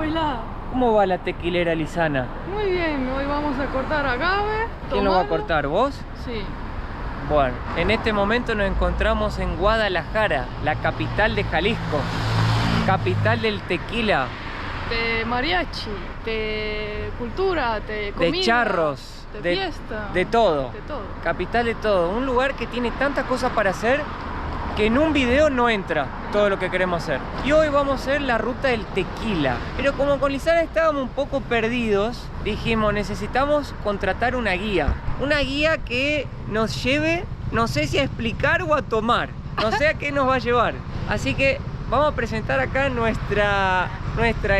bailar. ¿Cómo va la tequilera Lisana? Muy bien, hoy vamos a cortar agave. ¿Quién lo va a tomarlo. cortar? ¿Vos? Sí. Bueno, en este momento nos encontramos en Guadalajara, la capital de Jalisco, capital del tequila, De mariachi, de cultura, de comida. de charros, de fiesta. de todo. De todo. Capital de todo, un lugar que tiene tantas cosas para hacer que en un video no entra todo lo que queremos hacer. Y hoy vamos a hacer la ruta del tequila. Pero como con Lisana estábamos un poco perdidos, dijimos necesitamos contratar una guía. Una guía que nos lleve, no sé si a explicar o a tomar. No sé a qué nos va a llevar. Así que vamos a presentar acá nuestra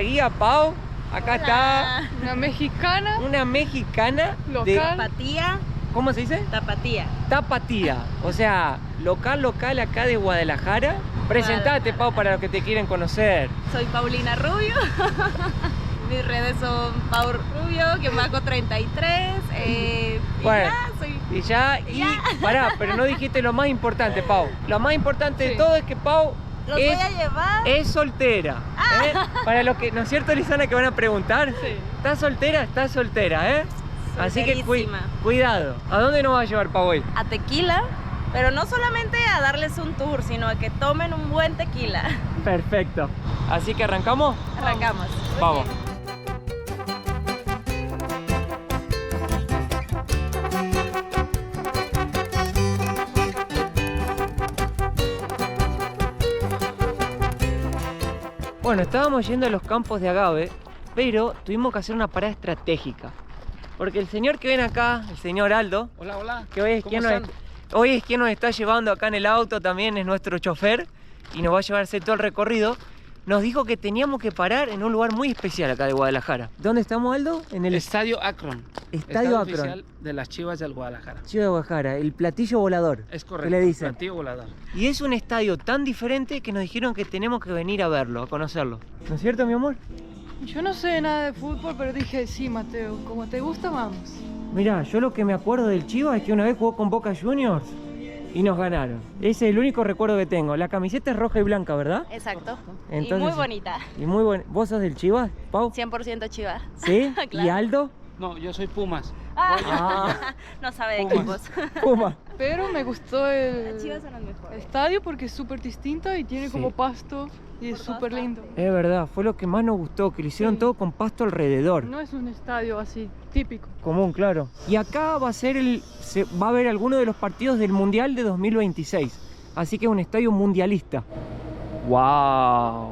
guía Pau. Acá está Una mexicana. una mexicana Local. de... Tapatía, ¿Cómo se dice? tapatía. Tapatía, o sea, local acá de Guadalajara. Presentate, Pau, para los que te quieren conocer. Soy Paulina Rubio. Mis redes son Pau Rubio, _33. Y Bueno. ya, soy... Y pará, pero no dijiste lo más importante, Pau. Lo más importante de Sí. todo es que Pau Los voy a llevar. es soltera. ¿Eh? Para los que, ¿no es cierto, Lisana, que van a preguntar? Sí. ¿Estás soltera? Estás soltera, ¿eh? Así que Solterísima. cuidado. ¿A dónde nos va a llevar Pau hoy? A tequila, pero no solamente a darles un tour, sino a que tomen un buen tequila. Perfecto. Así que arrancamos. Arrancamos. Muy Vamos. bien. Bueno, estábamos yendo a los campos de agave, pero tuvimos que hacer una parada estratégica. Porque el señor que ven acá, el señor Aldo, Hola, hola. que hoy es, quien nos está llevando acá en el auto, también es nuestro chofer y nos va a llevar a hacer todo el recorrido, nos dijo que teníamos que parar en un lugar muy especial acá de Guadalajara. ¿Dónde estamos, Aldo? En el Estadio Akron. Estadio Akron. Oficial de las Chivas del Guadalajara. Ciudad de Guadalajara, el platillo volador. Es que correcto. le dicen. Platillo volador. Y es un estadio tan diferente que nos dijeron que tenemos que venir a verlo, a conocerlo. ¿No es cierto, mi amor? Yo no sé nada de fútbol, pero dije, sí, Mateo, como te gusta, vamos. Mirá, yo lo que me acuerdo del Chivas es que una vez jugó con Boca Juniors y nos ganaron. Ese es el único recuerdo que tengo. La camiseta es roja y blanca, ¿verdad? Exacto. Entonces- y muy bonita. Y muy bueno. ¿Vos sos del Chivas, Pau? 100% chiva. ¿Sí? Claro. ¿Y Aldo? No, yo soy Pumas. Ah. No sabe de Pumas. equipos. Puma. Pero me gustó el Chivas son los mejores. estadio porque es súper distinto y tiene Sí. como pasto y es Por súper todas lindo. Es verdad, fue lo que más nos gustó, que lo hicieron Sí. todo con pasto alrededor. No es un estadio así típico. Común, claro. Y acá va a ser va a haber alguno de los partidos del Mundial de 2026. Así que es un estadio mundialista. ¡Wow!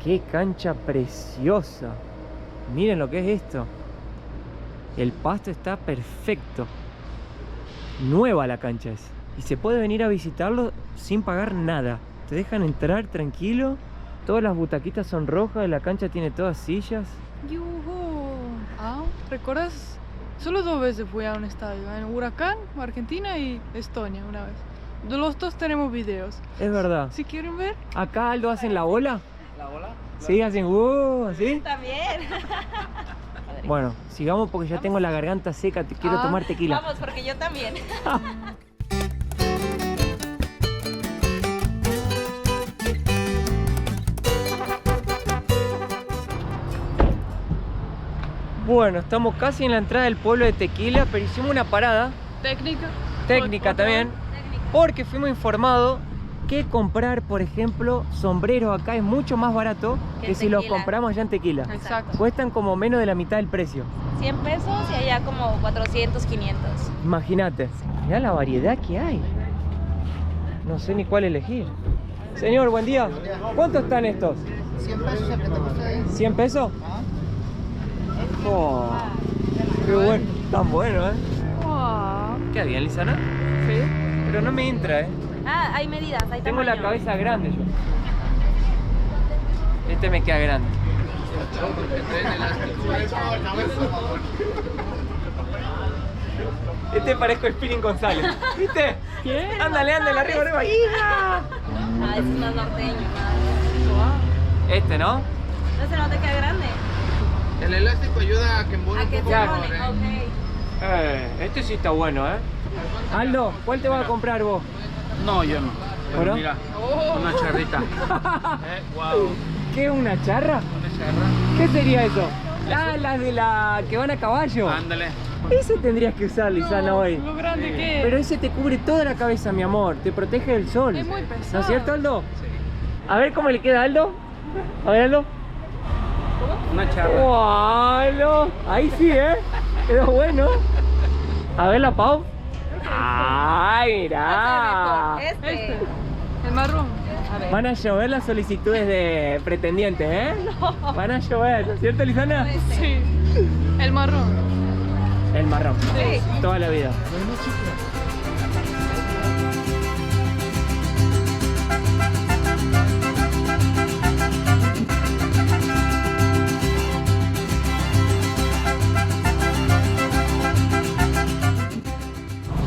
¡Qué cancha preciosa! Miren lo que es esto. El pasto está perfecto. Nueva la cancha es. Y se puede venir a visitarlo sin pagar nada. Te dejan entrar tranquilo. Todas las butaquitas son rojas. La cancha tiene todas sillas. ¡Yuhu! Ah, ¿recuerdas? Solo 2 veces fui a un estadio, en Huracán, Argentina y Estonia una vez. De los dos tenemos videos. Es verdad. Si quieren ver, Acá Aldo hacen la bola. ¿La bola? Sí, hacen ¿sí? También. Bueno, sigamos porque ya tengo la garganta seca, te quiero Ah, tomar tequila. Vamos, porque yo también. Bueno, estamos casi en la entrada del pueblo de Tequila, pero hicimos una parada técnica. técnica Otra también, Técnica. porque fuimos informados que comprar, por ejemplo, sombreros acá es mucho más barato Que que en si los Tequila. compramos allá en Tequila. Exacto. Cuestan como menos de la mitad del precio. 100 pesos y allá como 400, 500. Imagínate, mirá la variedad que hay. No sé ni cuál elegir. Señor, buen día. ¿Cuántos están estos? 100 pesos el que te guste ahí. ¿100 pesos? Ah, Oh, qué bueno, tan bueno, ¿eh? Wow. Queda bien, Lisana. Sí. Pero no me entra, ¿eh? Ah, hay medidas, hay Tengo la tamaño. cabeza grande yo. Este me queda grande. Este parezco Spinning González. ¿Viste? ¿Quién? Ándale, ándale, arriba, arriba. ¡Hija! Ah, ese es más norteño. Wow. Este, ¿no? No se nota que es grande. El elástico ayuda a que embone A un que poco se Ya. mejor, pone, ok. Este sí está bueno, ¿eh? Aldo, ¿cuál te vas a comprar vos? No, yo no. Pero ¿Bueno? mira, una charrita. Wow. qué es una charra? Una charra. ¿Qué sería eso? Ah, las de la que van a caballo. Ándale. Ese tendrías que usar, Lisana, No, hoy. lo grande que es. Pero ese te cubre toda la cabeza, mi amor. Te protege del sol. Es muy pesado. ¿No es cierto, Aldo? Sí. A ver cómo le queda a Aldo. A ver, Aldo. Una charra. ¡Wow, Aldo! Ahí sí, ¿eh? Quedó bueno. A ver la Pau. ¡Ay, mirá! Este. El marrón. A ver. Van a llover las solicitudes de pretendientes, ¿eh? Van a llover, ¿no es cierto, Lisana? Sí. El marrón. El marrón. Sí. Toda la vida.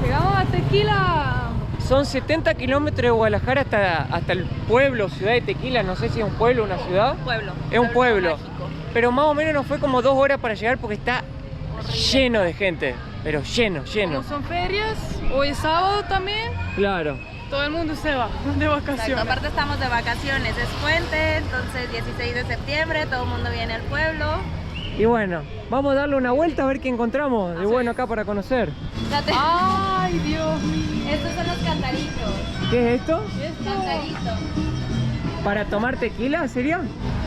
Llegamos a Tequila. Son 70 kilómetros de Guadalajara hasta el pueblo, ciudad de Tequila. No sé si es un pueblo o una ciudad. Pueblo. Es un pueblo. Mágico. Pero más o menos nos fue como 2 horas para llegar porque está lleno de gente. Pero lleno, lleno. Como son ferias, hoy es sábado también, Claro. todo el mundo se va de Exacto, vacaciones. aparte estamos de vacaciones, es puente, entonces 16 de septiembre, todo el mundo viene al pueblo. Y bueno, vamos a darle una vuelta a ver qué encontramos de bueno acá para conocer. Fíjate, Ay, Dios mío. estos son los cantaritos. ¿Qué es esto? Esto. Cantaritos. ¿Para tomar tequila sería?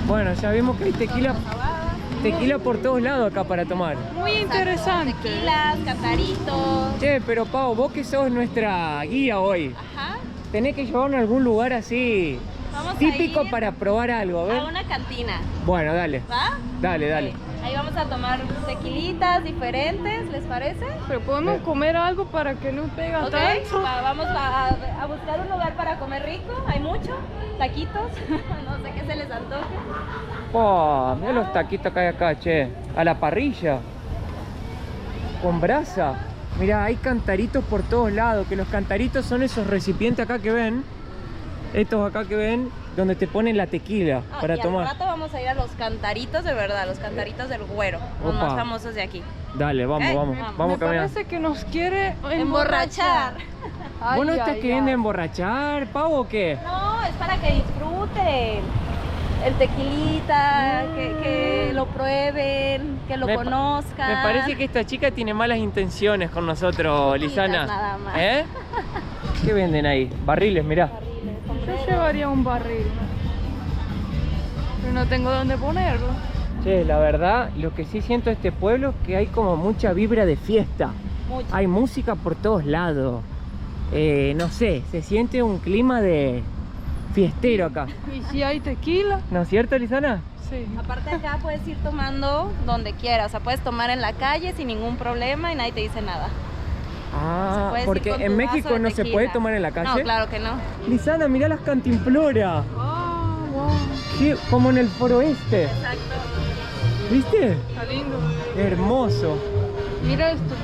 Bueno, ya vimos que hay tequila por todos lados acá para tomar. Muy interesante. Tequilas, cantaritos. Che, pero Pau, vos que sos nuestra guía hoy, Ajá. tenés que llevarnos a algún lugar así Vamos típico a ir para probar algo, a ver. a una cantina, Bueno, dale, ¿va? dale, dale. Ok. Ahí vamos a tomar tequilitas diferentes, ¿les parece? Pero podemos comer algo para que no pega Ok, tanto. vamos a buscar un lugar para comer rico, hay mucho, taquitos, no sé qué se les antoje. Oh, mira los taquitos que hay acá, che. A la parrilla. Con brasa. Mira, hay cantaritos por todos lados. Que los cantaritos son esos recipientes acá que ven. Estos acá que ven, donde te ponen la tequila para y tomar. al rato vamos a ir a los cantaritos de verdad, los cantaritos del Güero, los Opa. más famosos de aquí. Dale, vamos, Ok, vamos. vamos. Vamos a Me caminar. parece que nos quiere Emborrachar. Ay, ¿Vos no estás ay, queriendo ay. emborrachar, Pau, o qué? No, es para que disfruten el tequilita, que lo prueben, que lo Me pa- conozcan. Me parece que esta chica tiene malas intenciones con nosotros, Poquitas Lisana. nada más. ¿Eh? ¿Qué venden ahí? Barriles, mirá. Yo llevaría un barril. Pero no tengo dónde ponerlo. Che, la verdad, lo que sí siento de este pueblo es que hay como mucha vibra de fiesta. Mucho. Hay música por todos lados. No sé, se siente un clima de fiestero acá. ¿Y si hay tequila? ¿No es cierto, Lisana? Sí. Aparte acá puedes ir tomando donde quieras, o sea, puedes tomar en la calle sin ningún problema y nadie te dice nada. Ah, Puedes ir porque con en tu México vaso de no se tequila. puede tomar en la calle. No, claro que no. Lisana, mirá las cantimploras. Ah, wow. Sí, como en el Foro Este. Exacto. ¿Viste? Está lindo. Hermoso. Mira esto.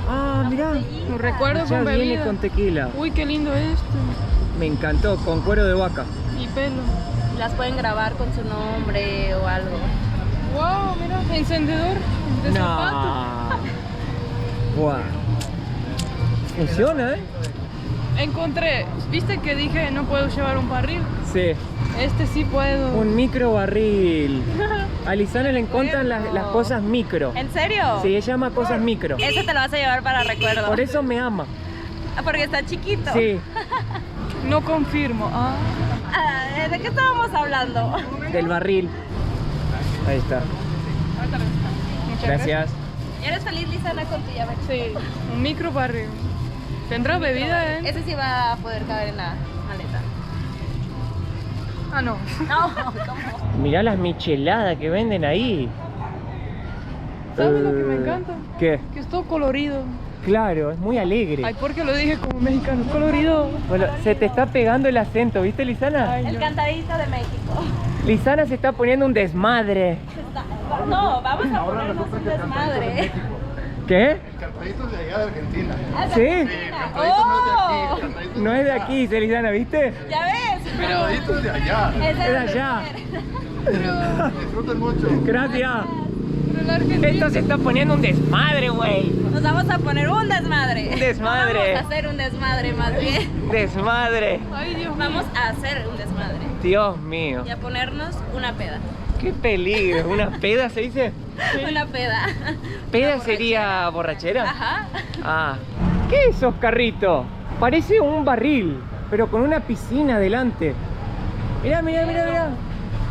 Ah, mirá. Lo recuerdo Ya con viene bebida. con tequila. Uy, qué lindo esto. Me encantó, con cuero de vaca. Y pelo. Las pueden grabar con su nombre o algo. Wow, mira. Encendedor de zapato. Guau. Funciona, ¿eh? Encontré. ¿Viste que dije no puedo llevar un barril? Sí. Este sí puedo. Un micro barril. A Lisana le encantan las cosas micro. ¿En serio? Sí, ella ama cosas micro. Ese te lo vas a llevar para recuerdo. Por eso me ama. Porque está chiquito. Sí, No confirmo. Ah. Ah, ¿de qué estábamos hablando? del barril. Ahí está. Muchas Gracias. ¿Eres feliz, Lisana, con tu llave? Sí, un micro barril. ¿Tendrá bebida, Ese sí va a poder caber en la maleta. Ah, no. No, ¿cómo? Mirá las micheladas que venden ahí. ¿Sabes lo que me encanta? ¿Qué? Que es todo colorido. Claro, es muy alegre. Ay, ¿por qué lo dije como mexicano? Colorido. Bueno, se te está pegando el acento, ¿viste, Lisana? Ay, El no. cantadito de México. Lisana se está poniendo un desmadre. No, vamos a ponernos un desmadre. ¿Qué? El cantadito es de allá de Argentina. ¿Sí? El cantadito no es de aquí. El cantadito No es de aquí, dice Lisana, ¿viste? ¿Ya ves? El cantadito es de allá. Es Es de allá. Disfruten mucho. Gracias. Pero la Argentina. Esto se está poniendo un desmadre, güey. Nos vamos a poner un desmadre. Un desmadre. Vamos a hacer un desmadre más bien. Desmadre. Ay, Dios mío. Vamos a hacer un desmadre. Dios mío. Y a ponernos una peda. Qué peligro. ¿Una peda se dice? Una peda. ¿Peda sería borrachera? Ajá. Ah. ¿Qué es esos carritos? Parece un barril, pero con una piscina adelante. Mirá, mirá, mirá, mirá.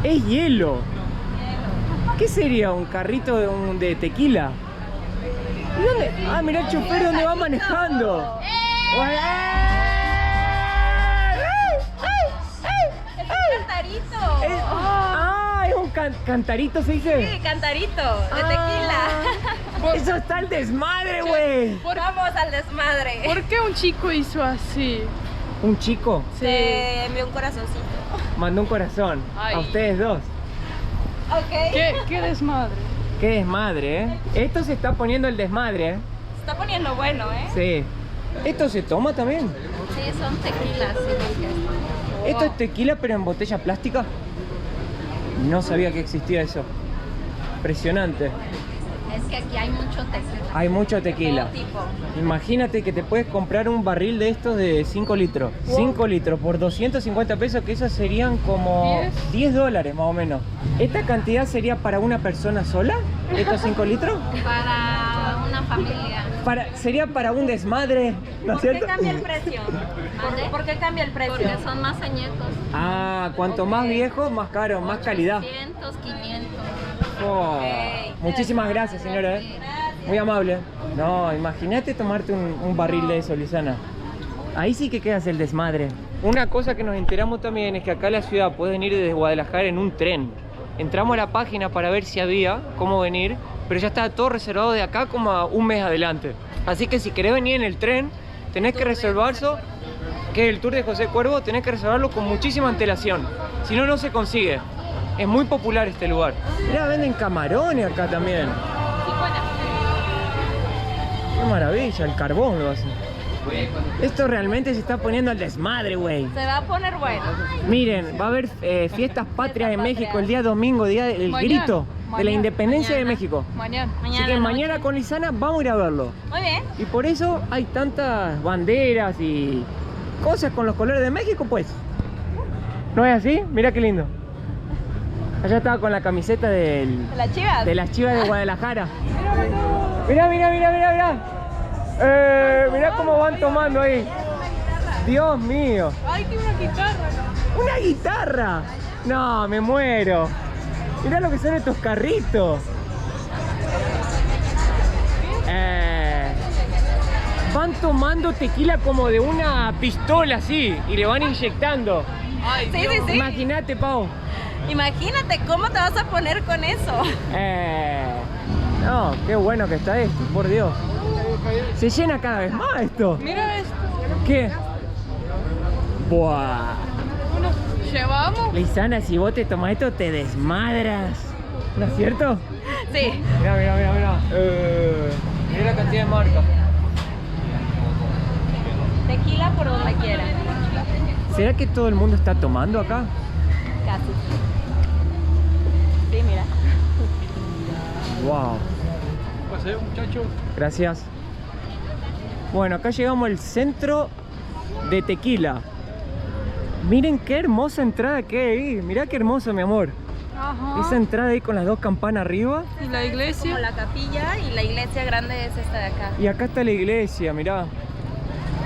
Es hielo. ¿Qué sería un carrito de tequila? ¿Y dónde? Ah, mirá el chofer donde va manejando. Es un cantarito. Es un cantarito, ¿se dice? Sí, cantarito de tequila. Eso está el desmadre, güey. Vamos al desmadre. ¿Por qué un chico hizo así? Un chico Se envió un corazoncito. mandó un corazón a Ay. ustedes dos. Ok. ¿Qué desmadre? Qué desmadre, ¿eh? Esto se está poniendo el desmadre, ¿eh? Se está poniendo bueno, ¿eh? Sí. ¿Esto se toma también? Sí, son tequilas. Sí, ¿Esto es tequila pero en botella plástica? No sabía que existía eso. Impresionante. es que aquí hay mucho tequila. Hay mucho tequila. De todo tipo. Imagínate que te puedes comprar un barril de estos de 5 litros. 5 litros por 250 pesos, que esos serían como 10 dólares más o menos. ¿Esta cantidad sería para una persona sola? ¿Estos 5 litros? Para una familia. Sería para un desmadre, ¿no es ¿Por qué cierto? cambia el precio? ¿Por qué cambia el precio? Porque son más añejos. Ah, cuanto más viejo, más caro, más calidad. 800, 500. Oh, muchísimas gracias, señora. Muy amable. No, imagínate tomarte un barril de eso, Lisana. Ahí sí que quedas el desmadre. Una cosa que nos enteramos también es que acá a la ciudad pueden ir desde Guadalajara en un tren. Entramos a la página para ver si había cómo venir, pero ya está todo reservado de acá como a un mes adelante. Así que si querés venir en el tren, tenés que reservarlo, que es el tour de José Cuervo, tenés que reservarlo con muchísima antelación. Si no, no se consigue. Es muy popular este lugar. Mirá, venden camarones acá también. Qué maravilla, el carbón lo hacen. Esto realmente se está poniendo al desmadre, güey. Se va a poner bueno. Miren, va a haber fiestas patrias en México el día domingo, día del grito de la independencia de México. Mañana. Así que mañana con Lisana vamos a ir a verlo. Muy bien. Y por eso hay tantas banderas y cosas con los colores de México, pues. ¿No es así? Mira qué lindo. Allá estaba con la camiseta ¿De las chivas? de las Chivas de Guadalajara. Mira, mira, mira, mira, mira. Mirá cómo van tomando ahí. Dios mío. Ay, tiene una guitarra. ¡Una guitarra! No, me muero. Mirá lo que son estos carritos. Van tomando tequila como de una pistola así y le van inyectando. Ay, Sí, sí, sí. Imagínate, Pau. Imagínate cómo te vas a poner con eso. No, qué bueno que está esto, por Dios. Se llena cada vez más esto. Mira esto. ¿Qué? Buah. Nos llevamos. Lisana, si vos te tomás esto, te desmadras. ¿No es cierto? Sí. Mira, mira, mira, mira. Mira la cantidad de marcas. Tequila por donde quiera. ¿Será que todo el mundo está tomando acá? Casi. Sí, mira. Wow. Paseo, muchachos. Gracias. Bueno, acá llegamos al centro de Tequila. Miren qué hermosa entrada que hay ahí. Mirá qué hermoso, mi amor. Ajá. Esa entrada ahí con las dos campanas arriba. Y la Como iglesia. la capilla y la iglesia grande es esta de acá. Y acá está la iglesia, mirá.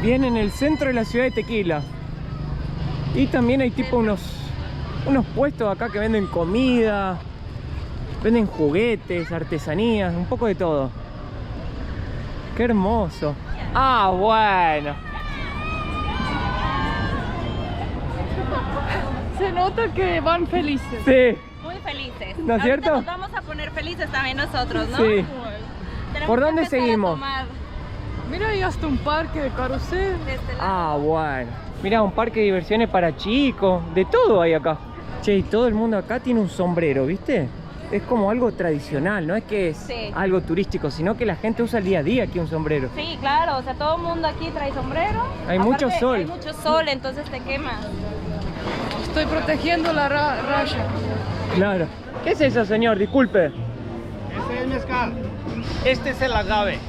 Bien en el centro de la ciudad de Tequila. Y también hay tipo unos puestos acá que venden comida, venden juguetes, artesanías, un poco de todo. Qué hermoso. Ah, bueno. Se nota que van felices. Sí. Muy felices. ¿No es Ahorita cierto? Nos vamos a poner felices también nosotros, ¿no? Sí. Tenemos ¿Por que dónde empezar a seguimos? tomar Mira, hay hasta un parque de carrusel. de este lado. Ah, bueno. Mira, un parque de diversiones para chicos. De todo hay acá. Che, y todo el mundo acá tiene un sombrero, ¿viste? Es como algo tradicional, no es que es Sí. algo turístico, sino que la gente usa el día a día aquí un sombrero. Sí, claro, o sea, todo el mundo aquí trae sombrero. Hay mucho sol. Hay mucho sol, entonces te quema. Estoy protegiendo la raya. Claro. ¿Qué es eso, señor? Disculpe. Este es mezcal. Este es el agave.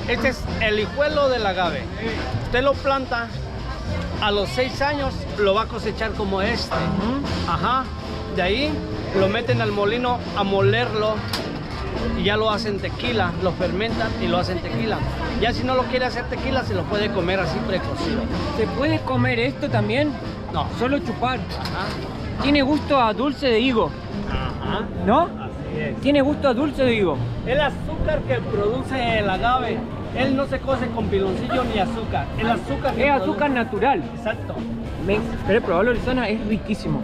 Este es el hijuelo del agave. Usted lo planta, a los 6 años lo va a cosechar como este. Ajá. De ahí lo meten al molino a molerlo y ya lo hacen tequila, lo fermentan y lo hacen tequila. Ya si no lo quiere hacer tequila, se lo puede comer así precocido. ¿Se puede comer esto también? No. Solo chupar. Ajá. Tiene gusto a dulce de higo, Ajá. ¿no? Así es. Tiene gusto a dulce de higo. El azúcar que produce el agave, él no se cose con piloncillo ni azúcar. El azúcar que Es produce- azúcar natural. Exacto. ¿Querés probarlo, Lisana? Es riquísimo.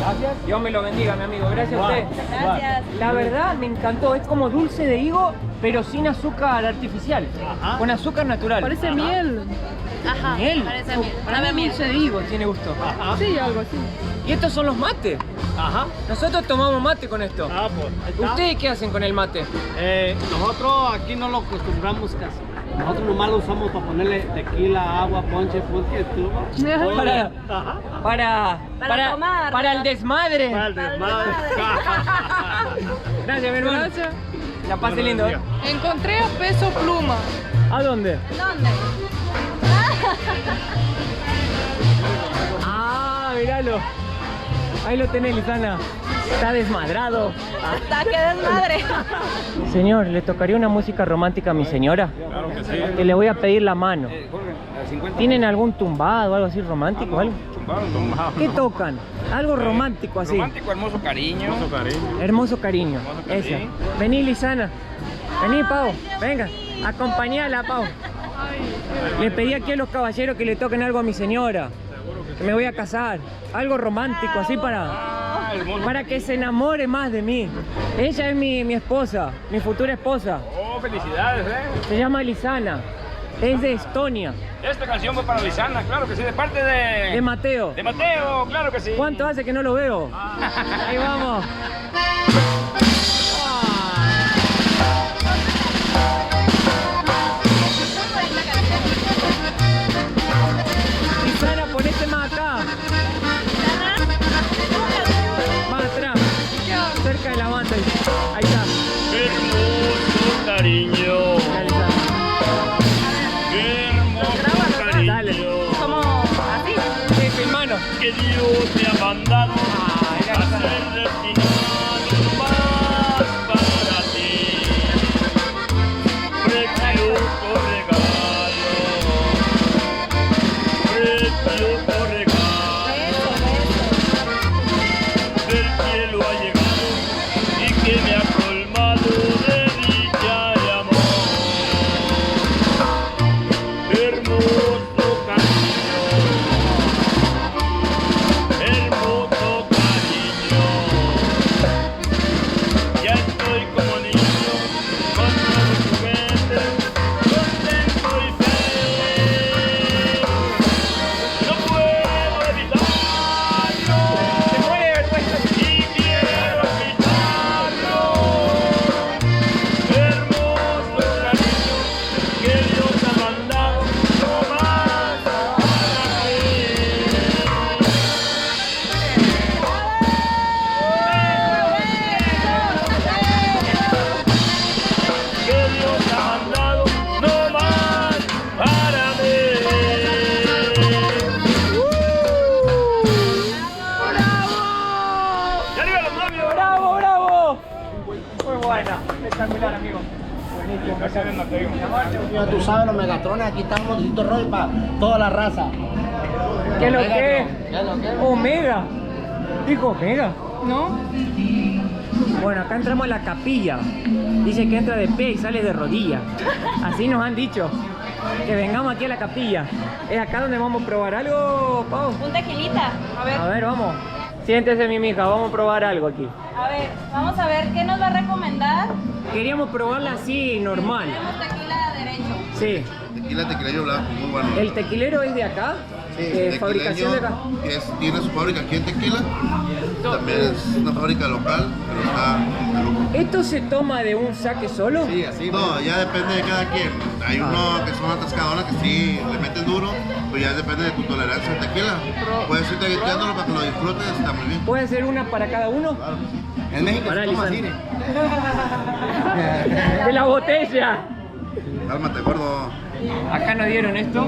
Gracias. Dios me lo bendiga, mi amigo. Gracias a Wow. usted. Gracias. La verdad, me encantó. Es como dulce de higo, pero sin azúcar artificial. Ajá. Con azúcar natural. Parece miel. Ajá, miel. parece miel. Para Sabe a mí miel. dulce de higo tiene gusto. Ajá. Sí, algo así. Y estos son los mates. Ajá. Nosotros tomamos mate con esto. Ah, pues. ahí está. ¿Ustedes qué hacen con el mate? Nosotros aquí no lo acostumbramos casi. Nosotros nomás lo usamos para ponerle tequila, agua, ponche, pulque, tubo. Para, Ajá. Para tomar. para el desmadre. Para el desmadre. Gracias, mi hermano. Gracias. La pase lindo. ¿Eh? Encontré a Peso Pluma. ¿A dónde? ¿Dónde? Ah, míralo. Ahí lo tenés, Lisana. Está desmadrado. Hasta que desmadre. Señor, ¿le tocaría una música romántica a mi señora? Claro que sí. Que le voy a pedir la mano. ¿Tienen algún tumbado o algo así romántico? o algo? ¿Qué tocan? Algo romántico así. Romántico, hermoso cariño. Hermoso cariño. cariño. Esa. Vení, Lisana. Vení, Pau. Venga, acompañala, Pau. Le pedí aquí a los caballeros que le toquen algo a mi señora. Que me voy a casar. Algo romántico así para que se enamore más de mí. Ella es mi esposa, mi futura esposa. Oh, felicidades, Se llama Lisana. Es de Estonia. Esta canción fue para Lisana, claro que sí, de parte De Mateo. de Mateo, claro que sí. ¿Cuánto hace que no lo veo? Ahí vamos. Lisana, ponete más acá. Más atrás. Cerca de la banda. Ahí está. Hermoso cariño, Dale, Lisana. hermoso Dale. Como así. Sí, filmano. que Dios me ha mandado Ay, a ser destinado más para ti. Precioso regalo, precioso regalo, del cielo ha llegado y que me ha colmado de dicha y amor. Hermoso cariño, hermoso cariño. Ya estoy como niño, con todo juguete, contento y feliz. No puedo evitarlo y quiero gritarlo. Hermoso cariño que Dios ha mandado nomás para mí. Que Dios ha mandado nomás para mí. ¡Y arriba los novios! ¡Bravo, bravo! Muy buena. Espectacular, amigo. Buenísimo. Ya tú sabes, los megatrones, aquí estamos, Dito Roy para toda la raza. ¿Qué es lo que es? ¿Qué es lo que es? Omega. Dijo Omega. ¿No? Bueno, acá entramos a la capilla. Dice que entra de pie y sale de rodillas. Así nos han dicho. Que vengamos aquí a la capilla. ¿Es acá donde vamos a probar algo, Pau? Un tequilita. A ver, vamos. Siéntese, mi mija, vamos a probar algo aquí. A ver, vamos a ver qué nos va a recomendar. Queríamos probarla así, normal. Tenemos tequila derecho. Sí. Tequila tequilero blanco, muy bueno. ¿El tequilero es de acá? Sí, ¿Fabricación de acá? que tiene su fábrica aquí en Tequila. También es una fábrica local, pero está de lujo. ¿Esto se toma de un saque solo? Sí, así. No, ya depende de cada quien. Hay uno que son atascadoras que sí le meten duro, pero ya depende de tu tolerancia al tequila. Puedes irte guiteándolo para que lo disfrutes, está muy bien. ¿Puede ser una para cada uno? Claro. En México Para se toma así. Lisandro. ¡De la botella! Cálmate, gordo. Acá nos dieron esto.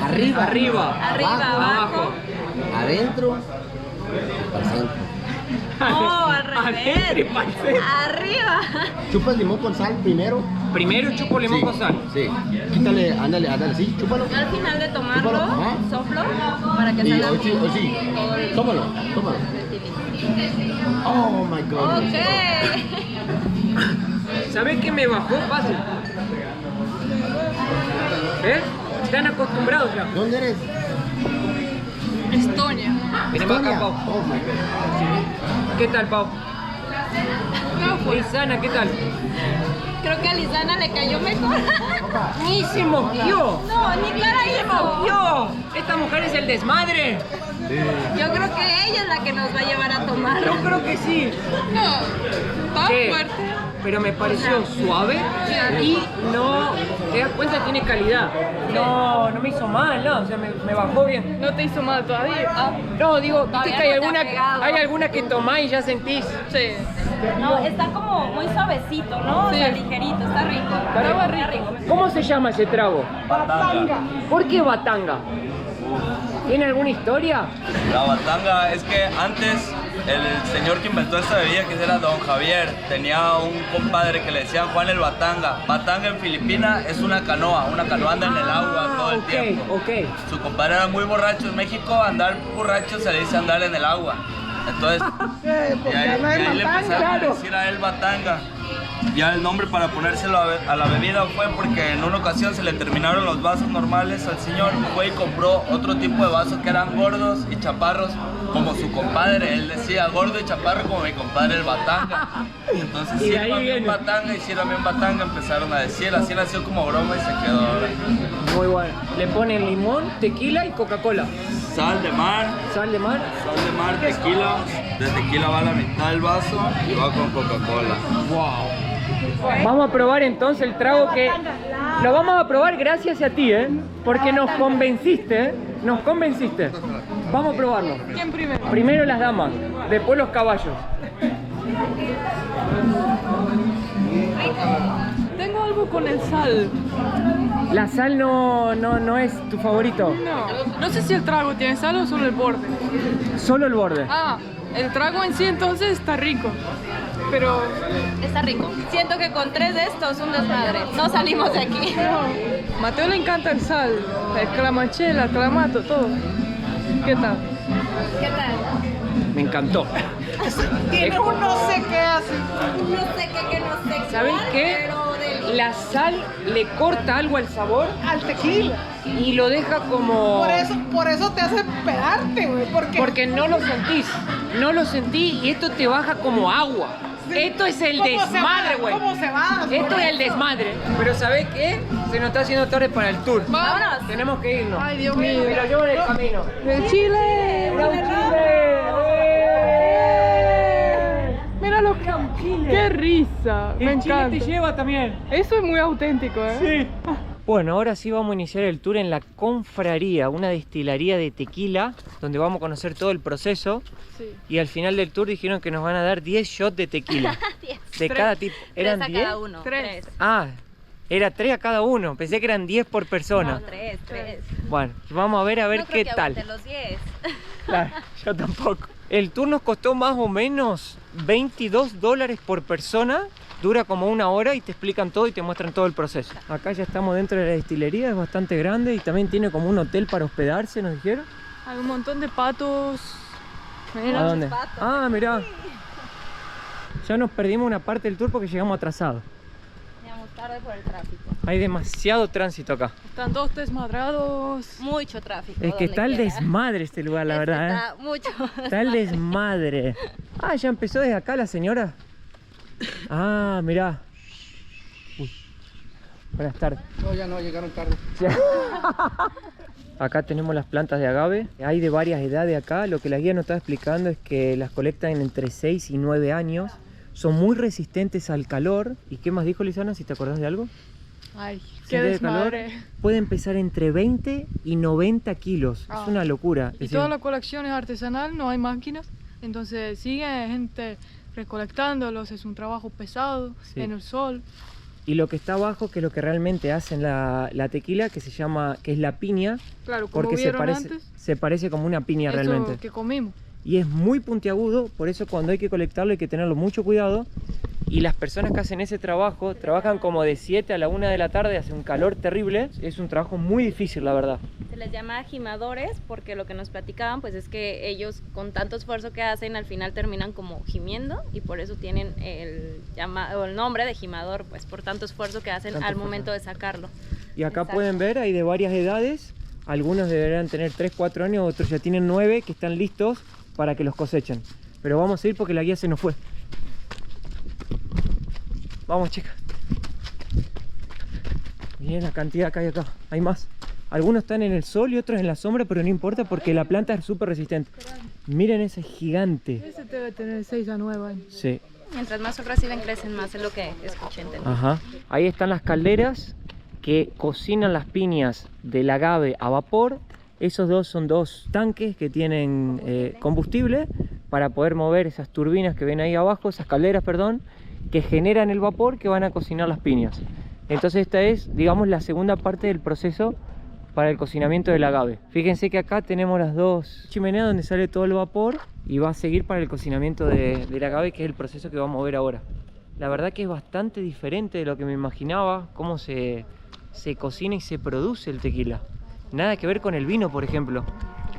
Arriba. Arriba, abajo. Adentro. Para el centro. Oh, al Adentro y revés. pa'l centro. Arriba. Chupas limón con sal primero. Primero chupo limón con sal. Sí. Quítale, ándale, sí, chúpalo. Al final de tomarlo, Ajá. soplo para que Y salga hoy sí. todo el Tómalo. Oh my god. Ok. ¿Sabés qué me bajó fácil? ¿Eh? Están acostumbrados ya. ¿Dónde eres? Estonia. Venimos acá, Estonia. Pau. Oh my god. ¿Qué tal, Pau? Lisana, ¿qué tal? Creo que a Lisana le cayó mejor. ¡Ni se movió! No, ni cara hizo. ¡Movió! ¡Esta mujer es el desmadre! Yo creo que ella es la que nos va a llevar a tomar. Yo creo que sí. No, está ¿Qué? fuerte. Pero me pareció suave y no, te das cuenta, tiene calidad. No me hizo mal, no, o sea, me bajó bien. No te hizo mal todavía. Ah, No, digo, viste Todavía que hay no te ha alguna, pegado. hay alguna que tomás y ya sentís. sí. No, está como muy suavecito, ¿no? Sí. O sea, ligerito, está rico. Estaba Está rico. ¿Cómo se llama ese trago? Batanga. ¿Por qué batanga? ¿Tiene alguna historia? La batanga es que antes el señor que inventó esta bebida, que era Don Javier, tenía un compadre que le decían Juan el Batanga. Batanga en Filipinas es una canoa anda en el agua todo el tiempo. Ok. Su compadre era muy borracho. En México andar borracho se le dice andar en el agua. Entonces, y ahí le empezaron a decir a él Batanga. Ya el nombre para ponérselo a la bebida fue porque en una ocasión se le terminaron los vasos normales al señor. Fue y compró otro tipo de vasos que eran gordos y chaparros, como su compadre. Él decía gordo y chaparro como mi compadre el Batanga. Entonces, Y de ahí sírvame un viene. batanga y sírvame un batanga, empezaron a decir. Así nació como broma y se quedó ahora. Muy bueno. Le ponen limón, tequila y Coca-Cola. Sal de mar, tequila. De tequila va la mitad del vaso y va con Coca-Cola. Vamos a probar entonces el trago que... Lo vamos a probar gracias a ti, ¿eh? Porque nos convenciste, ¿eh? Nos convenciste. Vamos a probarlo. ¿Quién primero? Primero las damas, después los caballos. Tengo algo con el sal. La sal no es tu favorito. No sé si el trago tiene sal o solo el borde. Solo el borde. Ah, el trago en sí entonces está rico. Pero Está rico. Siento que con 3 de estos, un desmadre. No salimos de aquí. no. Mateo le encanta el sal, el clamachela, el clamato, todo. ¿Qué tal? ¿Qué tal? Me encantó. Tiene un no sé qué hace. No sé qué, no sé. ¿Saben qué? Pero del... La sal le corta algo al sabor Al tequila. y lo deja como... Por eso te hace pegarte, güey. Porque no lo sentís. No lo sentí y esto te baja como agua. Esto es el desmadre, güey. ¿Cómo se va? Esto es el desmadre. Pero ¿sabés qué? Se nos está haciendo tarde para el tour. Vámonos. Tenemos que irnos. Ay, Dios mío. Me lo llevo en el camino. ¡El Chile! ¡Mira un Chile! Mira lo que... ¡Qué risa! Me El Chile encanta. te lleva también. Eso es muy auténtico, ¿eh? Sí. Bueno, ahora sí vamos a iniciar el tour en la Confraría, una destilería de tequila, donde vamos a conocer todo el proceso. Sí. Y al final del tour dijeron que nos van a dar 10 shots de tequila. 10. De cada tipo. ¿Eran 3 a 10? cada uno. 3. Ah, era 3 a cada uno. Pensé que eran 10 por persona. No, 3. Bueno, vamos a ver No creo qué que tal. aguante los 10. Claro, yo tampoco. El tour nos costó más o menos $22 por persona. Dura como 1 hora y te explican todo y te muestran todo el proceso. Acá ya estamos dentro de la destilería, es bastante grande y también tiene como un hotel para hospedarse, nos dijeron. Hay un montón de patos. Mira. ¿A dónde? patos. Ah, mirá. Ya nos perdimos una parte del tour porque llegamos atrasados. Llegamos tarde por el tráfico. Hay demasiado tránsito acá. Están todos desmadrados. Mucho tráfico. Es que donde está el quiera. desmadre este lugar, la Es que verdad. Está mucho. Está el desmadre. Ah, ya empezó desde acá la señora. Ah, mirá. Uy. Buenas tardes. No, ya no, llegaron tarde. Acá tenemos las plantas de agave. Hay de varias edades acá. Lo que la guía nos estaba explicando es que las colectan entre 6 y 9 años. Son muy resistentes al calor. ¿Y qué más dijo Lisana, si te acordás de algo? Ay, Si qué de calor, desmadre. pueden pesar entre 20 y 90 kilos. Ah. Es una locura. Y toda la colección es artesanal, no hay máquinas. Entonces sigue gente recolectándolos, es un trabajo pesado Sí. en el sol. Y lo que está abajo, que es lo que realmente hacen la tequila, que se llama, que es la piña, Claro, como porque vieron antes, se parece como una piña eso realmente. que comimos. Y es muy puntiagudo, por eso cuando hay que colectarlo hay que tenerlo mucho cuidado. Y las personas que hacen ese trabajo trabajan como de 7 a la 1 de la tarde, hace un calor terrible. Es un trabajo muy difícil, la verdad. Se les llama gimadores porque lo que nos platicaban pues es que ellos con tanto esfuerzo que hacen al final terminan como gimiendo y por eso tienen el nombre de gimador, pues por tanto esfuerzo que hacen al momento de sacarlo. Y acá Exacto. pueden ver, hay de varias edades. Algunos deberán tener 3, 4 años, otros ya tienen 9 que están listos para que los cosechen. Pero vamos a ir porque la guía se nos fue. Vamos, chicas. Miren la cantidad que hay acá. Hay más. Algunos están en el sol y otros en la sombra, pero no importa porque la planta es súper resistente. Miren ese gigante. Ese debe tener 6 a 9 años. Sí. Mientras más sol reciben crecen más, es lo que escuché entender. Ajá. Ahí están las calderas que cocinan las piñas del agave a vapor. Esos dos son 2 tanques que tienen combustible para poder mover esas turbinas que ven ahí abajo, esas calderas, perdón, que generan el vapor que van a cocinar las piñas. Entonces esta es, digamos, la segunda parte del proceso para el cocinamiento del agave. Fíjense que acá tenemos las 2 chimeneas donde sale todo el vapor y va a seguir para el cocinamiento del agave, que es el proceso que vamos a ver ahora. La verdad que es bastante diferente de lo que me imaginaba, cómo se cocina y se produce el tequila. Nada que ver con el vino, por ejemplo.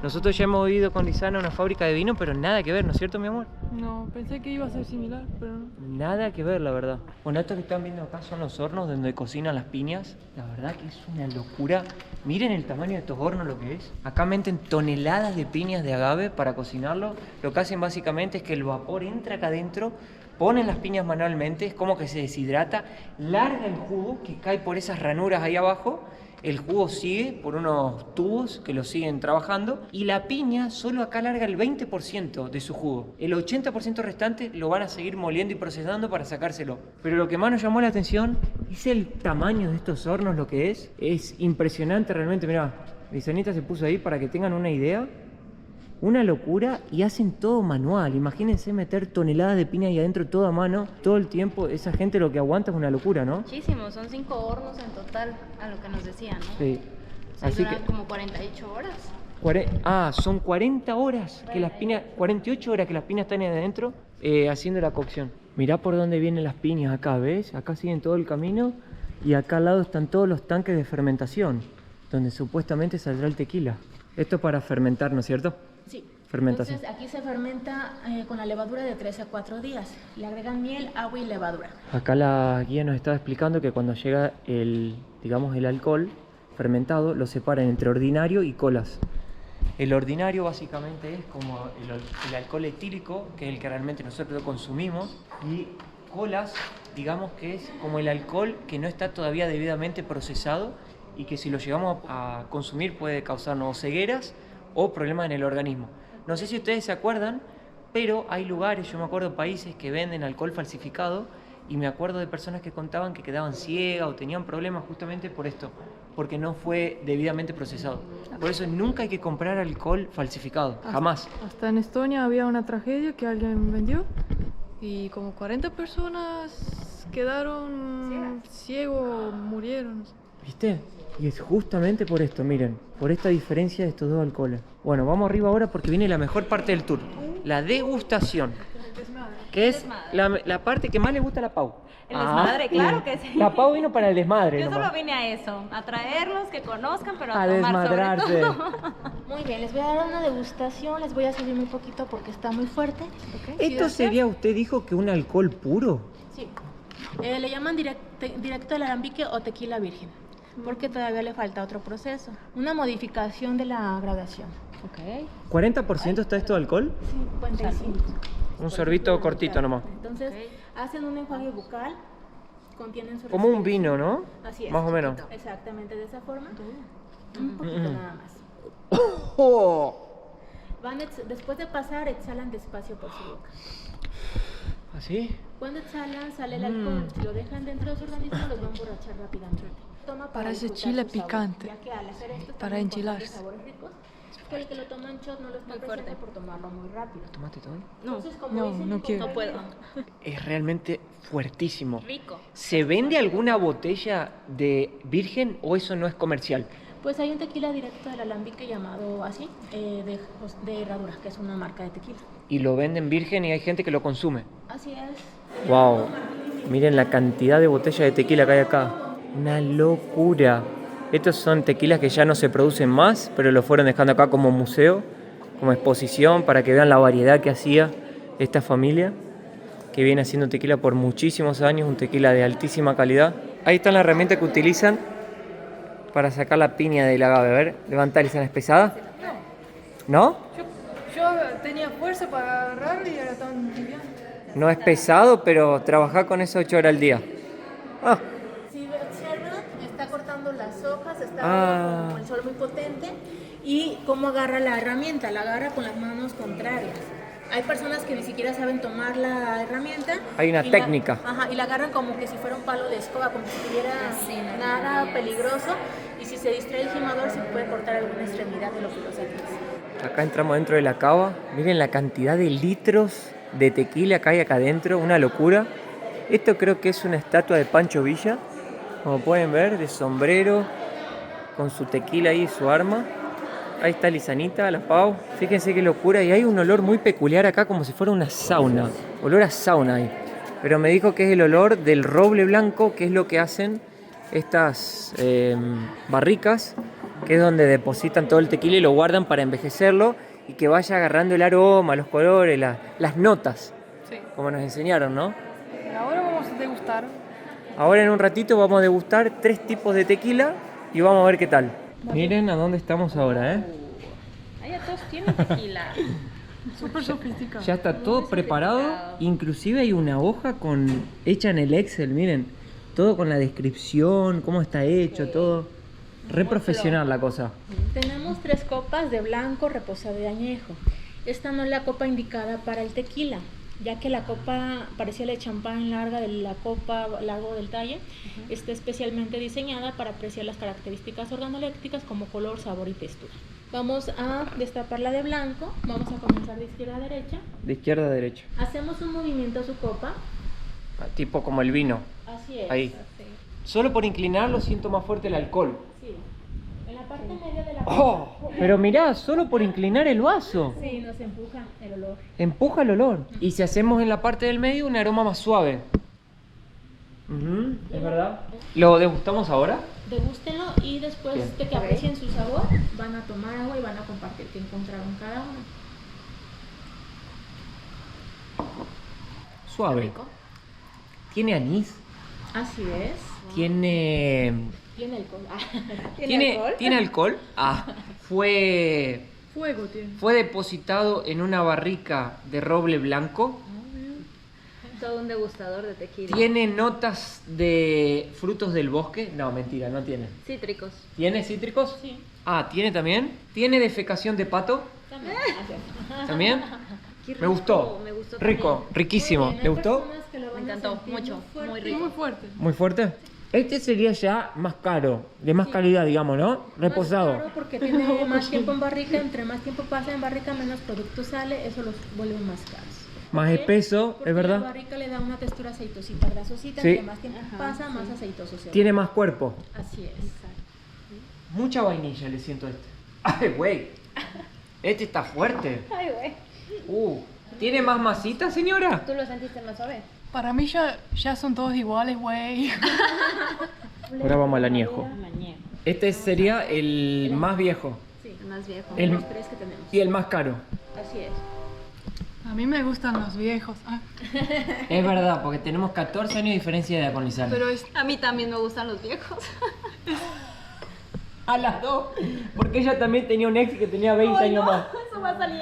Nosotros ya hemos ido con Lisana a una fábrica de vino, pero nada que ver, ¿no es cierto, mi amor? No, pensé que iba a ser similar, pero no. Nada que ver, la verdad. Bueno, estos que están viendo acá son los hornos donde cocinan las piñas. La verdad que es una locura. Miren el tamaño de estos hornos, lo que es. Acá meten toneladas de piñas de agave para cocinarlo. Lo que hacen básicamente es que el vapor entra acá adentro, ponen las piñas manualmente, es como que se deshidrata, larga el jugo que cae por esas ranuras ahí abajo. El jugo sigue por unos tubos que lo siguen trabajando y la piña solo acá larga el 20% de su jugo. El 80% restante lo van a seguir moliendo y procesando para sacárselo. Pero lo que más nos llamó la atención es el tamaño de estos hornos, lo que es. Es impresionante realmente, mirá, Lisanita se puso ahí para que tengan una idea. Una locura, y hacen todo manual. Imagínense meter toneladas de piña ahí adentro todo a mano, todo el tiempo. Esa gente lo que aguanta es una locura, ¿no? Muchísimo, son 5 hornos en total, a lo que nos decían, ¿no? Sí. O sea, Así duran que como 48 horas. son 40 horas que las piñas, 48 horas que las piñas están ahí adentro haciendo la cocción. Mirá por dónde vienen las piñas acá, ¿ves? Acá siguen todo el camino y acá al lado están todos los tanques de fermentación, donde supuestamente saldrá el tequila. Esto es para fermentar, ¿no es cierto? Sí. Fermentación. Entonces aquí se fermenta con la levadura de 3 a 4 días. Le agregan miel, agua y levadura. Acá la guía nos estaba explicando que cuando llega digamos, el alcohol fermentado, lo separan entre ordinario y colas. El ordinario básicamente es como el alcohol etílico, que es el que realmente nosotros consumimos, y colas, digamos que es como el alcohol que no está todavía debidamente procesado y que si lo llegamos a consumir puede causarnos cegueras o problemas en el organismo. No sé si ustedes se acuerdan, pero hay lugares, yo me acuerdo de países que venden alcohol falsificado y me acuerdo de personas que contaban que quedaban ciegas o tenían problemas justamente por esto, porque no fue debidamente procesado. Por eso nunca hay que comprar alcohol falsificado, jamás. Hasta en Estonia había una tragedia que alguien vendió y como 40 personas quedaron ciegos, murieron. ¿Viste? Y es justamente por esto, miren, por esta diferencia de estos dos alcoholes. Bueno, vamos arriba ahora porque viene la mejor parte del tour, la degustación, que es la parte que más le gusta a la Pau. El desmadre, claro que sí. La Pau vino para el desmadre. Yo solo nomás. vine a eso, a traerlos, que conozcan, pero a A tomar desmadrarse. sobre todo. Muy bien, les voy a dar una degustación. Les voy a servir muy poquito porque está muy fuerte. ¿Esto sería, usted dijo, que un alcohol puro? Sí. Le llaman directo del alambique o tequila virgen, porque todavía le falta otro proceso. Una modificación de la graduación. Ok. ¿40% está esto de alcohol? 55. Un sorbito cortito nomás. Entonces, hacen un enjuague bucal, contienen su Como un respiración. vino, ¿no? Así es. Más o menos. Exactamente de esa forma. Un poquito nada más. Después de pasar, exhalan despacio por su boca. ¿Así? Cuando exhalan, sale el alcohol. Si lo dejan dentro de su organismo, los va a emborrachar rápidamente. Toma para Parece disfrutar chile su sabor, picante, ya que al hacer esto para estamos encontrando enchilarse. sabores ricos El que lo toma en shot no lo está apreciando por tomarlo muy rápido. ¿Tomaste todo? No, Entonces, como dicen, no quiero. no puedo. Es realmente fuertísimo. Rico. ¿Se vende alguna botella de virgen o eso no es comercial? Pues hay un tequila directo del alambique llamado así, de Herradura, que es una marca de tequila. Y lo venden virgen y hay gente que lo consume. Así es. Wow, miren la cantidad de botellas de tequila que hay acá. Una locura. Estos son tequilas que ya no se producen más, pero lo fueron dejando acá como museo, como exposición, para que vean la variedad que hacía esta familia, que viene haciendo tequila por muchísimos años, un tequila de altísima calidad. Ahí está la herramienta que utilizan para sacar la piña del agave. A ver, levantar, ¿es pesada? ¿No? Yo tenía fuerza para agarrarlo y era tan liviano. No es pesado, pero trabajar con eso 8 horas al día. Ah. Si observan, está cortando las hojas, está Ah. con el sol muy potente. Y cómo agarra la herramienta, la agarra con las manos contrarias. Hay personas que ni siquiera saben tomar la herramienta. Hay una y técnica. Y la agarran como que si fuera un palo de escoba, como si tuviera nada peligroso. Y si se distrae el gimador, se puede cortar alguna extremidad de lo que los hace. Acá entramos dentro de la cava. Miren la cantidad de litros de tequila que hay acá adentro. Una locura. Esto creo que es una estatua de Pancho Villa. Como pueden ver, de sombrero. Con su tequila ahí y su arma. Ahí está Lisanita, la Pau. Fíjense qué locura. Y hay un olor muy peculiar acá, como si fuera una sauna. Olor a sauna ahí. Pero me dijo que es el olor del roble blanco, que es lo que hacen estas barricas, que es donde depositan todo el tequila y lo guardan para envejecerlo y que vaya agarrando el aroma, los colores, las notas, Sí. como nos enseñaron, ¿no? Ahora vamos a degustar. Ahora en un ratito vamos a degustar 3 tipos de tequila y vamos a ver qué tal. Miren a dónde estamos ahora, Allá todos tienen tequila. Súper sofisticado. Ya está todo preparado, inclusive hay una hoja hecha en el Excel, miren, todo con la descripción, cómo está hecho, todo. Re profesional la cosa. Tenemos 3 copas de blanco reposado de añejo. Esta no es la copa indicada para el tequila, ya que la copa parecida de champán larga de la copa largo del talle, está especialmente diseñada para apreciar las características organolépticas como color, sabor y textura. Vamos a destapar la de blanco, vamos a comenzar de izquierda a derecha. De izquierda a derecha. Hacemos un movimiento a su copa. Tipo como el vino. Así es. Ahí. Solo por inclinarlo siento más fuerte el alcohol. Sí. En la parte media de la ¡Oh! copa. Pero mirá, solo por inclinar el vaso. Sí, nos empuja el olor. Empuja el olor. Y si hacemos en la parte del medio, un aroma más suave. Es verdad. ¿Lo degustamos ahora? Degústenlo y después Bien. de que aprecien su sabor, van a tomar agua y van a compartir qué encontraron cada uno. Suave. Tiene anís. Así es. Tiene Tiene alcohol. ¿Tiene alcohol? Ah, fue Fuego tiene. depositado en una barrica de roble blanco. Todo un degustador de tequila. ¿Tiene notas de frutos del bosque? No, mentira, no tiene. Cítricos. ¿Tiene cítricos? Sí. Ah, ¿tiene también? ¿Tiene defecación de pato? También. ¿También? Qué Me gustó. Me gustó Rico, también. riquísimo. Muy bien, ¿Le hay gustó? personas que lo van Me a encantó, sentir mucho, fuerte. muy rico. Muy fuerte. ¿Muy fuerte? Este sería ya más caro, de más calidad, digamos, ¿no? Reposado. Más caro porque tiene más tiempo en barrica, entre más tiempo pasa en barrica, menos producto sale, eso los vuelve más caros. Más ¿Por qué? espeso, Porque es verdad. La barrica le da una textura aceitosita, grasosita, Sí. entre más tiempo pasa, más aceitoso se Tiene más cuerpo. vuelve. Así es. Mucha vainilla le siento a este. ¡Ay, güey! Este está fuerte. Ay, güey. ¿Tiene más masita, señora? ¿Tú lo sentiste más suave? Para mí ya son todos iguales, güey. Ahora vamos al añejo. Mañana. Este sería el más viejo Sí, El más viejo. El- los 3 que tenemos. y el más caro. Así es. A mí me gustan los viejos. Ah, Es verdad, porque tenemos 14 años de diferencia de edad con Lisana. pero es A mí también me gustan los viejos. A las dos, porque ella también tenía un ex que tenía 20 años más. Eso va a salir.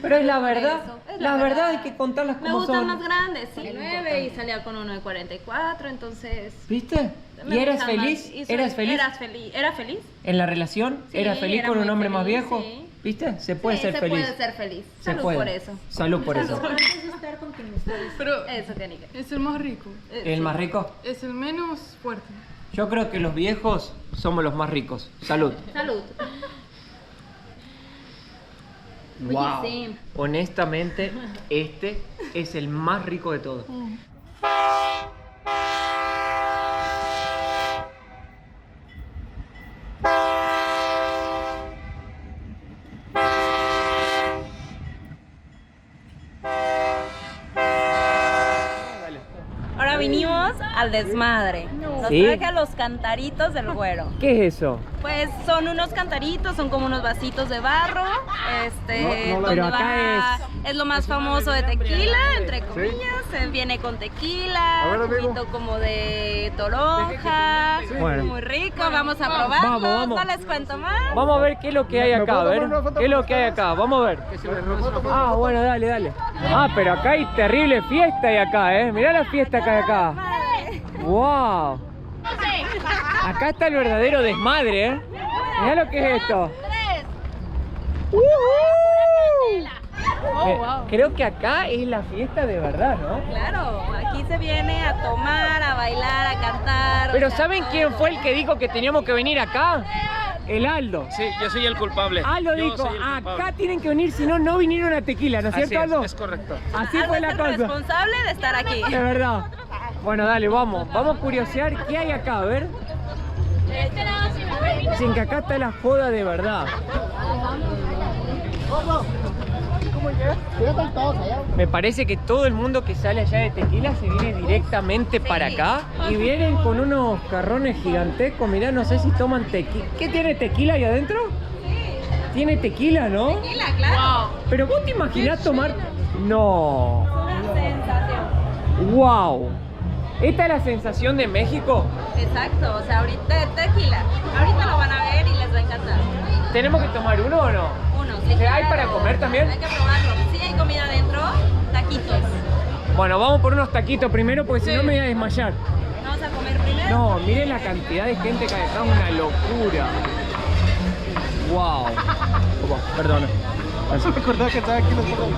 Pero es la verdad, Eso, es la la verdad verdad. hay que contarlas Me como gustan son. más grandes, sí, Muy 9 importante. y salía con uno de 44, entonces... ¿Viste? me ¿Y eras gustan feliz? más. Y soy- ¿Eras feliz? ¿Era feliz? ¿En la relación? Sí, ¿Eras feliz era con un muy hombre más feliz, viejo? sí. ¿Viste? Se puede Sí, ser se feliz. puede ser feliz. Se Salud puede. por eso. Salud por eso. Lo importante es estar con quien ustedes. pero Eso, que nique. es el más rico. ¿El más rico? Es el menos fuerte. Yo creo que los viejos somos los más ricos. Salud. Salud. Wow. sí. Honestamente, este es el más rico de todos. Ahora vinimos al desmadre. Nos ¿Sí? traje a los cantaritos del güero. ¿Qué es eso? Pues son unos cantaritos, son como unos vasitos de barro. Pero donde acá es lo más famoso de tequila, entre comillas. Viene con tequila, un poquito como de toronja. Bueno. Muy rico, vamos a probarlo. Vamos. No les cuento más. Vamos a ver qué es lo que hay acá, a ver. ¿Qué es lo que hay acá? Vamos a ver. Ah, bueno, dale. Ah, pero acá hay terrible fiesta y acá, Mirá la fiesta que hay acá. ¡Wow! Acá está el verdadero desmadre, Mirá lo que es esto. Creo que acá es la fiesta de verdad, ¿no? Claro, aquí se viene a tomar, a bailar, a cantar. Pero ¿saben quién fue el que dijo que teníamos que venir acá? El Aldo. Sí, yo soy el culpable. Aldo Yo dijo, soy el culpable. acá tienen que venir, si no, no vinieron a Tequila, ¿no es cierto, Aldo? Es correcto. Así Aldo fue es la el cosa. responsable de estar aquí. De verdad. Bueno, dale, vamos a curiosear qué hay acá, a ver. Dicen que acá está la joda de verdad. Me parece que todo el mundo que sale allá de Tequila se viene directamente para acá y vienen con unos carrones gigantescos. Mirá, no sé si toman tequila. ¿Qué tiene tequila ahí adentro? Tiene tequila, ¿no? Tequila, claro. Pero vos te imaginás tomar... No. Una sensación. Wow. ¿Esta es la sensación de México? Exacto, o sea, ahorita tequila. Ahorita lo van a ver y les va a encantar. ¿Tenemos que tomar uno o no? Uno, sí. ¿Hay para comer también? Hay que probarlo. Sí, hay comida adentro, taquitos. Bueno, vamos por unos taquitos primero porque si no me voy a desmayar. Vamos a comer primero. No, miren la cantidad de gente que hay acá, una locura. Wow. Opa, perdona. Así te acordás que estaba aquí los pocos.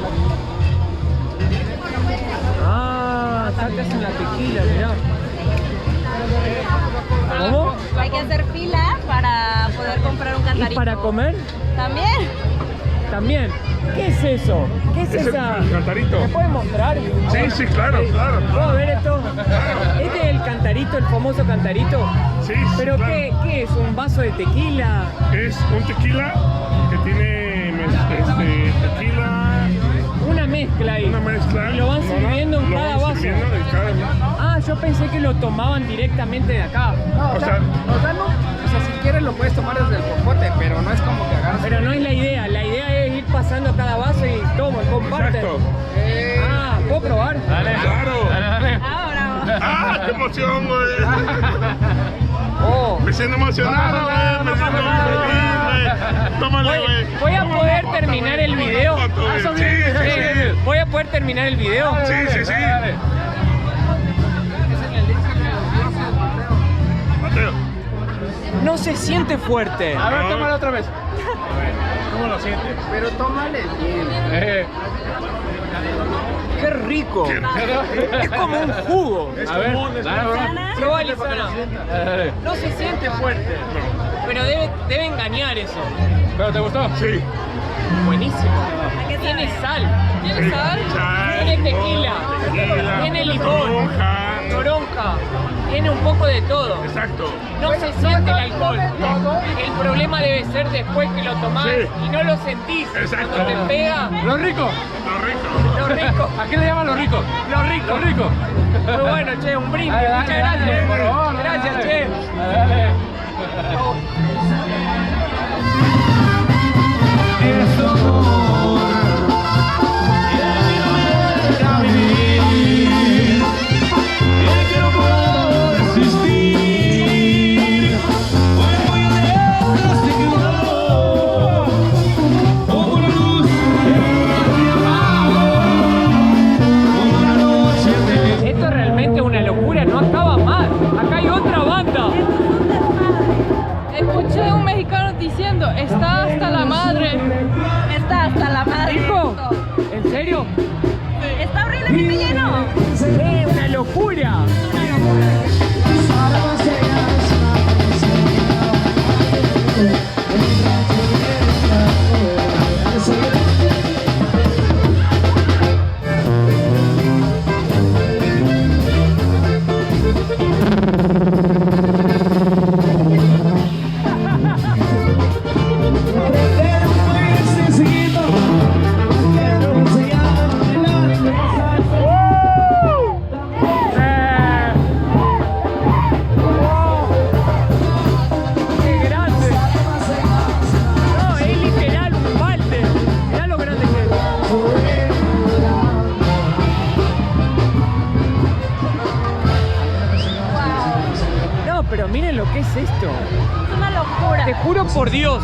Ah, acá te hacen la tequila, mirá. ¿Cómo? Hay que hacer fila para poder comprar un cantarito. ¿Y para comer? También. También. ¿Qué es eso? ¿Qué es esa? El cantarito. ¿Me puedes mostrar? Sí, claro. ¿Puedo ver esto? ¿Este es el cantarito, el famoso cantarito? Sí, ¿Pero claro. qué es? ¿Un vaso de tequila? Es un tequila que tiene tequila. Una mezcla ahí. Una mezcla. Y lo van sirviendo en cada vaso. Ah, yo pensé que lo tomaban directamente de acá. O sea, si quieres lo puedes tomar desde el popote, pero no es como que agarras. Pero no es la idea es ir pasando cada vaso y toman, comparten. Exacto. Ah, ¿puedo probar? Dale. Claro. Dale. ¡Ah, qué emoción, güey! Oh. Me siento emocionado, güey. Me siento muy feliz, güey. Tómale, güey. ¿Voy a poder terminar el video? Sí. ¿Voy a poder terminar el video? Sí. Mateo. No se siente fuerte. A ver, tómalo otra vez. ¿Cómo lo sientes? Pero tómale bien. ¡Qué rico! Es como un jugo. Es A ver, común, es común. prueba Lisana. No se siente fuerte, pero debe engañar eso. ¿Pero te gustó? Sí. Buenísimo. Tiene sal. Sí. Sal, Tiene tequila. Tiene limón. Toronja. Tiene un poco de todo. Exacto. No se siente el alcohol. El problema debe ser después que lo tomás Sí. y no lo sentís. Exacto. Cuando te pega. Lo rico. Lo rico. ¿A qué le llaman lo rico? Lo rico. Lo rico. Muy bueno, che, un brindis. Dale, Muchas dale, gracias. por favor, Gracias, dale. che. Dale. Esto es realmente una locura, no acaba más. Acá hay otra banda. Escuché un mexicano diciendo, está hasta la madre. Está hasta la madre. ¿Dijo? ¿En serio? Está horriblemente lleno. ¡Una locura! No, pero miren lo que es esto. Es una locura. Te juro por Dios,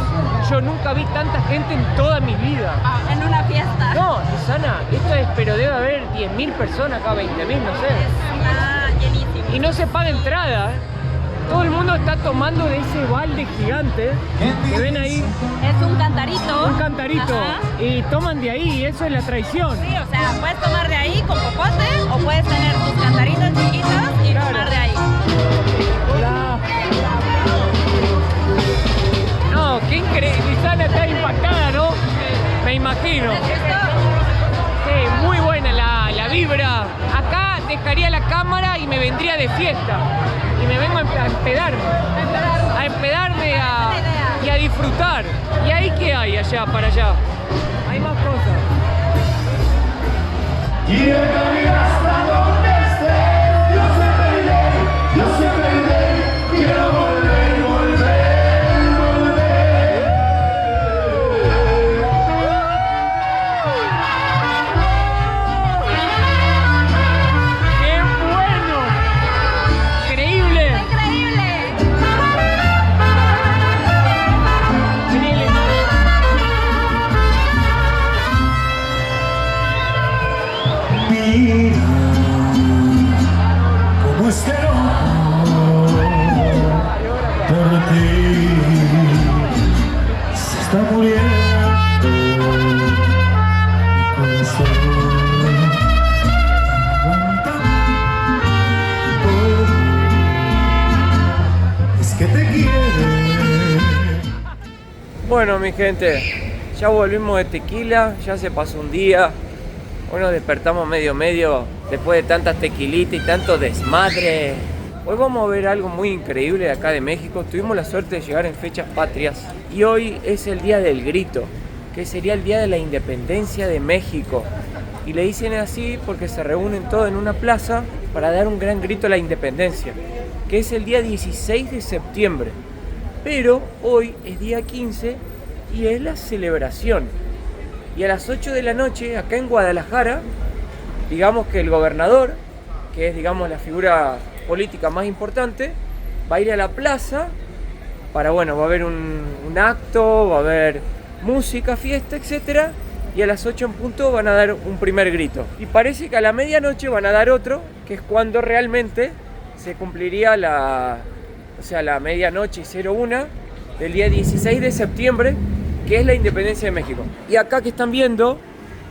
yo nunca vi tanta gente en toda mi vida. En una fiesta. No, Susana, esto es, pero debe haber 10.000 personas acá, 20.000, no sé. Está llenísimo. Y no se paga entrada, ¿eh? Todo el mundo está tomando de ese balde gigante que ven ahí. Es un cantarito. Un cantarito. Ajá. Y toman de ahí, y eso es la traición. Sí, o sea, puedes tomar de ahí con popote o puedes tener tus cantaritos chiquitos y tomar de ahí. Hola. No, qué increíble. Lisana está impactada, ¿no? Me imagino. Sí, muy buena la vibra. Acá dejaría la cámara y me vendría de fiesta. Y me vengo a empedarme. A empedarme y a disfrutar. ¿Y ahí qué hay allá, para allá? Hay más cosas. Quiero ir hasta donde esté, yo siempre iré, yo siempre iré, quiero volver, volver, volver. ¡Qué bueno! ¡Increíble! ¡Increíble! Mira cómo espero por ti, se está muriendo mi corazón. Es que te quiere. Bueno, mi gente, ya volvimos de Tequila, ya se pasó un día. Hoy nos despertamos medio después de tantas tequilitas y tanto desmadre. Hoy vamos a ver algo muy increíble de acá de México. Tuvimos la suerte de llegar en fechas patrias y hoy es el día del grito, que sería el día de la independencia de México. Y le dicen así porque se reúnen todos en una plaza para dar un gran grito a la independencia, que es el día 16 de septiembre. Pero hoy es día 15 y es la celebración. Y a las 8 de la noche, acá en Guadalajara, digamos que el gobernador, que es, digamos, la figura política más importante, va a ir a la plaza para, bueno, va a haber un acto, va a haber música, fiesta, etc. Y a las 8 en punto van a dar un primer grito. Y parece que a la medianoche van a dar otro, que es cuando realmente se cumpliría la medianoche y 01 del día 16 de septiembre, que es la independencia de México. Y acá que están viendo,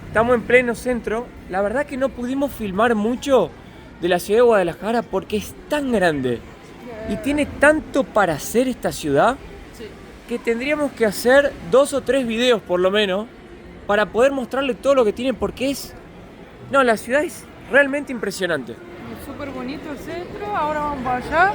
estamos en pleno centro. La verdad que no pudimos filmar mucho de la ciudad de Guadalajara porque es tan grande y tiene tanto para hacer esta ciudad que tendríamos que hacer 2 o 3 videos por lo menos para poder mostrarle todo lo que tiene, porque la ciudad es realmente impresionante. Es súper bonito el centro, ahora vamos para allá.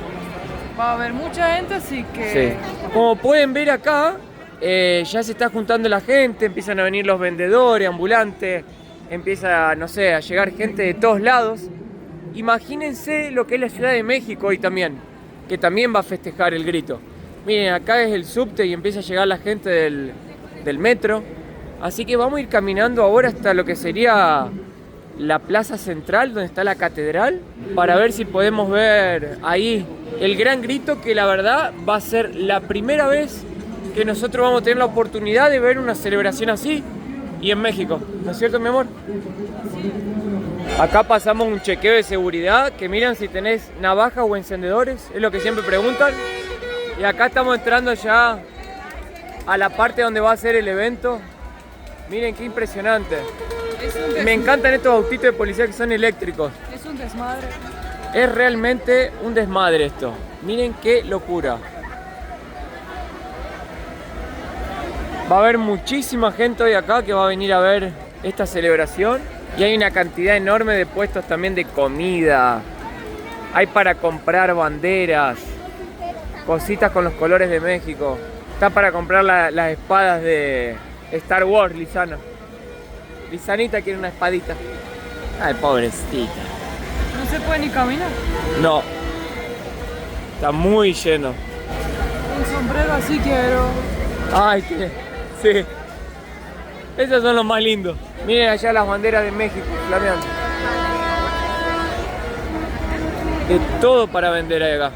Va a haber mucha gente, así que... Sí. Como pueden ver acá, ya se está juntando la gente, empiezan a venir los vendedores, ambulantes, empieza, no sé, a llegar gente de todos lados. Imagínense lo que es la Ciudad de México hoy también, que también va a festejar el grito. Miren, acá es el subte y empieza a llegar la gente del metro. Así que vamos a ir caminando ahora hasta lo que sería la plaza central, donde está la catedral, para ver si podemos ver ahí el gran grito, que la verdad va a ser la primera vez que nosotros vamos a tener la oportunidad de ver una celebración así y en México. ¿No es cierto, mi amor? Acá pasamos un chequeo de seguridad, que miran si tenés navajas o encendedores, es lo que siempre preguntan. Y acá estamos entrando ya a la parte donde va a ser el evento. Miren qué impresionante. Me encantan estos autitos de policía que son eléctricos. Es un desmadre. Es realmente un desmadre esto. Miren qué locura. Va a haber muchísima gente hoy acá que va a venir a ver esta celebración. Y hay una cantidad enorme de puestos también de comida. Hay para comprar banderas, cositas con los colores de México. Está para comprar las espadas de Star Wars, Lisana. Lisanita quiere una espadita. Ay, pobrecita. No se puede ni caminar. No. Está muy lleno. Un sombrero así quiero. Ay, qué. Sí. Esos son los más lindos. Miren allá las banderas de México flameando. De todo para vender acá.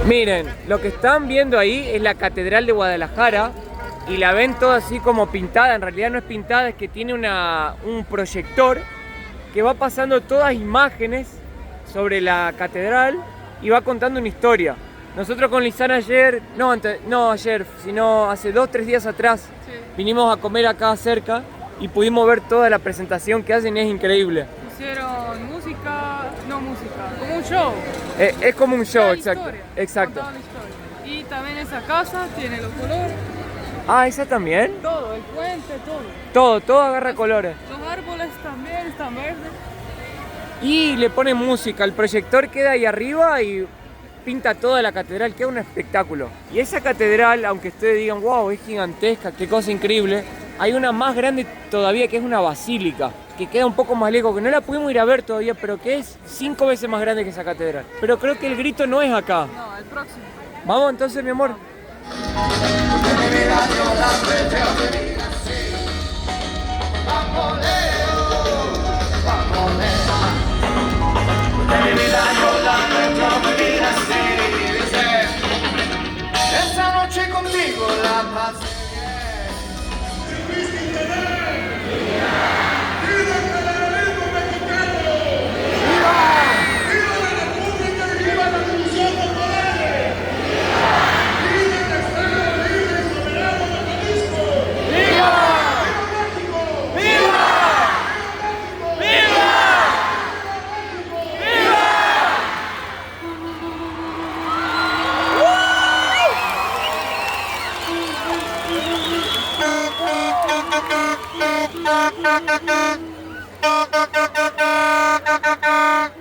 Miren, lo que están viendo ahí es la Catedral de Guadalajara y la ven toda así como pintada. En realidad no es pintada, es que tiene un proyector que va pasando todas imágenes sobre la catedral y va contando una historia. Nosotros con Lisana ayer, no ayer, sino hace 2-3 días atrás, vinimos a comer acá cerca y pudimos ver toda la presentación que hacen y es increíble. Hicieron música, como un show. Es como un show, La exacto. historia, Exacto. contaban la historia. Y también esa casa tiene los colores, Ah, ¿esa también? todo, el puente, todo. Todo agarra colores. Los árboles también están verdes. Y le ponen música, el proyector queda ahí arriba y pinta toda la catedral, queda un espectáculo. Y esa catedral, aunque ustedes digan, wow, es gigantesca, qué cosa increíble, hay una más grande todavía que es una basílica, que queda un poco más lejos, que no la pudimos ir a ver todavía, pero que es 5 veces más grande que esa catedral. Pero creo que el grito no es acá. No, el próximo. Vamos entonces, mi amor. Esta noche contigo la pasé. Thank you.